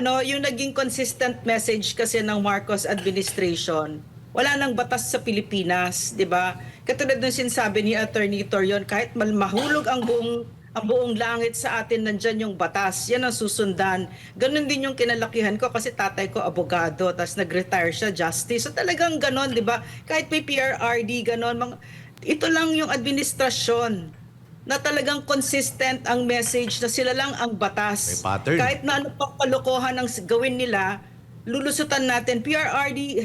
yung naging consistent message kasi ng Marcos administration, wala nang batas sa Pilipinas, 'di ba? Katulad ng sinasabi ni Attorney Torion, kahit mahulog ang buong langit sa atin, nandyan yung batas. Yan ang susundan. Ganon din yung kinalakihan ko kasi tatay ko abogado, tapos nag-retire siya, justice. So talagang ganon, di ba? Kahit may PRRD, ganon. Ito lang yung administrasyon na talagang consistent ang message na sila lang ang batas. May pattern. Kahit na ano pang kalokohan ang gawin nila, lulusutan natin. PRRD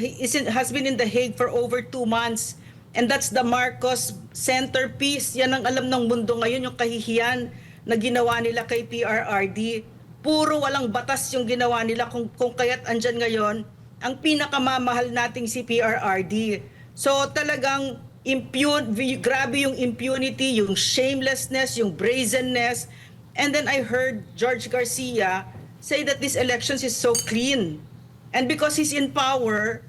has been in The Hague for over 2 months. And that's the Marcos centerpiece. Yan ang alam ng mundo ngayon, yung kahihiyan na ginawa nila kay PRRD. Puro walang batas yung ginawa nila kung kaya't andyan ngayon ang pinakamamahal nating si PRRD. So talagang grabe yung impunity, yung shamelessness, yung brazenness. And then I heard George Garcia say that this elections is so clean. And because he's in power,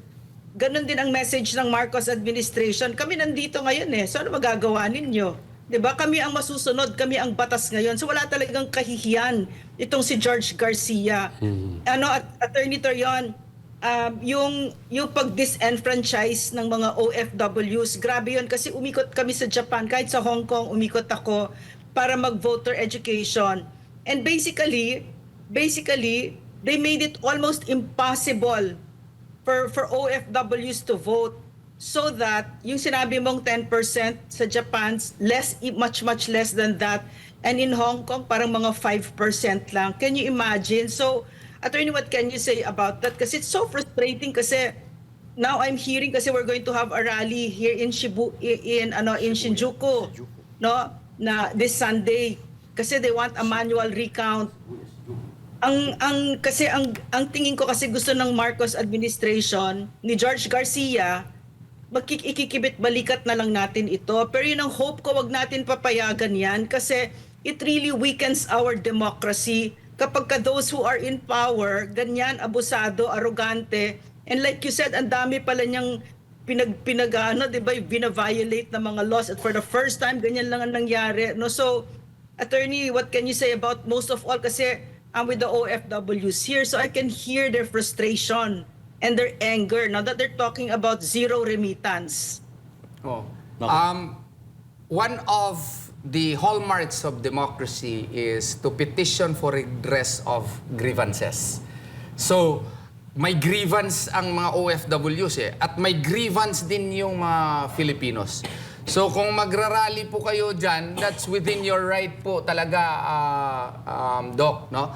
ganun din ang message ng Marcos administration. Kami nandito ngayon so ano magagawa ninyo? 'Di ba? Kami ang masusunod, kami ang batas ngayon. So wala talagang kahihiyan itong si George Garcia. Attorney Torion, yung pag-disenfranchise ng mga OFWs, grabe yun kasi umikot kami sa Japan, kahit sa Hong Kong umikot ako para mag-voter education. And basically, they made it almost impossible for OFWs to vote so that yung sinabi mong 10% sa Japan, much less than that. And in Hong Kong, parang mga 5% lang. Can you imagine? So, Attorney, what can you say about that? Kasi it's so frustrating kasi now I'm hearing kasi we're going to have a rally here in Shinjuku, no? Na this Sunday kasi they want a manual recount. Ang tingin ko kasi gusto ng Marcos administration ni George Garcia, ikikibit balikat na lang natin ito. Pero yun ang hope ko, wag natin papayagan yan kasi it really weakens our democracy kapag those who are in power, ganyan, abusado, arrogante, and like you said, ang dami pala niyang di ba, bina-violate ng mga laws at for the first time, ganyan lang ang nangyari. No? So, Attorney, what can you say about most of all kasi I'm with the OFWs here, so I can hear their frustration and their anger now that they're talking about zero remittance. One of the hallmarks of democracy is to petition for redress of grievances. So, may grievance ang mga OFWs at may grievance din yung mga Filipinos. So kung magrarally po kayo dyan, that's within your right po talaga, Doc, no?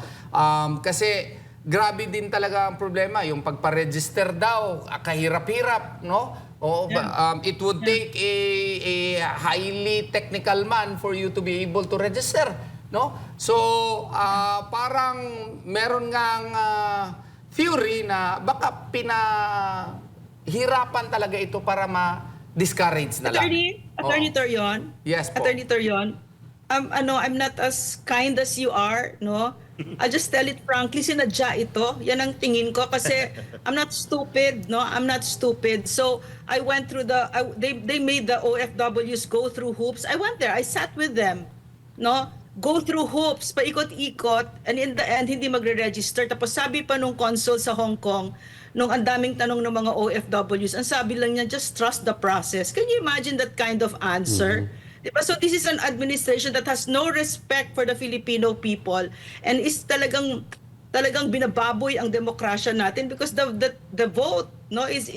Kasi grabe din talaga ang problema, yung pagpa-register daw, kahirap-hirap, no? It would take a highly technical man for you to be able to register, no? So parang meron ngang theory na baka pinahirapan talaga ito para discourage na lang. Attorney Torion. Yes po. Attorney Torion. I'm not as kind as you are, no? I'll just tell it frankly, sinadya ito. Yan ang tingin ko kasi I'm not stupid, no? I'm not stupid. So, I went through they made the OFWs go through hoops. I went there. I sat with them, no? Go through hoops, paikot-ikot, and in the end, hindi magre-register. Tapos sabi pa nung consul sa Hong Kong, nung ang daming tanong ng mga OFWs, ang sabi lang niya, just trust the process. Can you imagine that kind of answer? Diba? So this is an administration that has no respect for the Filipino people and is talagang binababoy ang demokrasya natin because the vote, no, is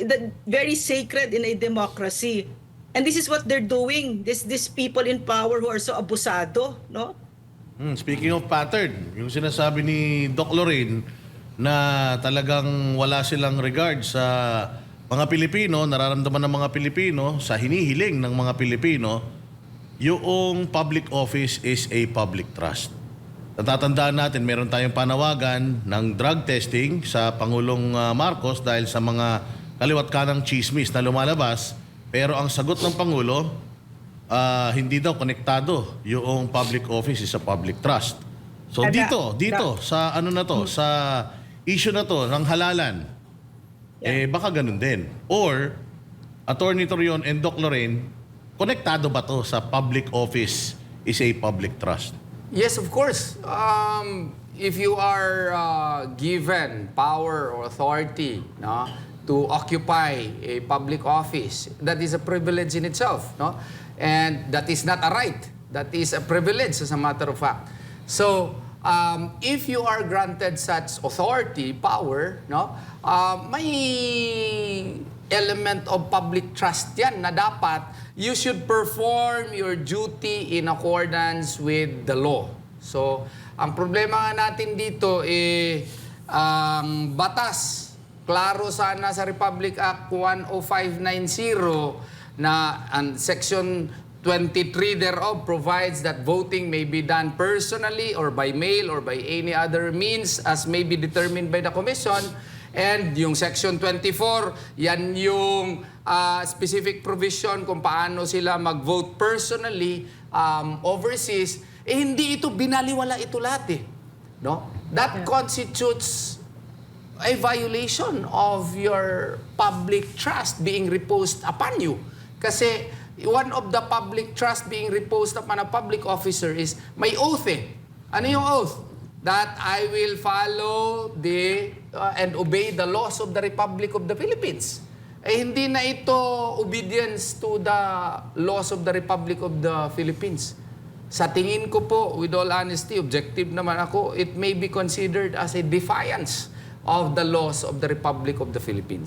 very sacred in a democracy. And this is what they're doing. These people in power who are so abusado, no? Speaking of pattern, yung sinasabi ni Doc Lorraine na talagang wala silang regard sa mga Pilipino, nararamdaman ng mga Pilipino, sa hinihiling ng mga Pilipino, yung public office is a public trust. Natatandaan natin, meron tayong panawagan ng drug testing sa Pangulong Marcos dahil sa mga kaliwat kanang chismis na lumalabas, pero ang sagot ng Pangulo, hindi daw konektado yung public office is a public trust. So dito sa sa issue na to ng halalan, baka ganun din. Or, Attorney Torion and Doc Lorraine, konektado ba to sa public office is a public trust? Yes, of course. if you are given power or authority, no, to occupy a public office, that is a privilege in itself, no? And that is not a right. That is a privilege, as a matter of fact. So, if you are granted such authority, power, no, may element of public trust yan na dapat you should perform your duty in accordance with the law. So, ang problema nga natin dito ang batas. Klaro sana sa Republic Act 10590 na ang Section 23 thereof provides that voting may be done personally or by mail or by any other means as may be determined by the Commission. And yung Section 24, yan yung specific provision kung paano sila mag-vote personally overseas. Hindi ito, binaliwala ito lahat eh. No? That constitutes a violation of your public trust being reposed upon you. Kasi one of the public trust being reposed upon a public officer is may oath eh. Ano yung oath? That I will follow and obey the laws of the Republic of the Philippines. Hindi na ito obedience to the laws of the Republic of the Philippines. Sa tingin ko po, with all honesty, objective naman ako, it may be considered as a defiance of the laws of the Republic of the Philippines.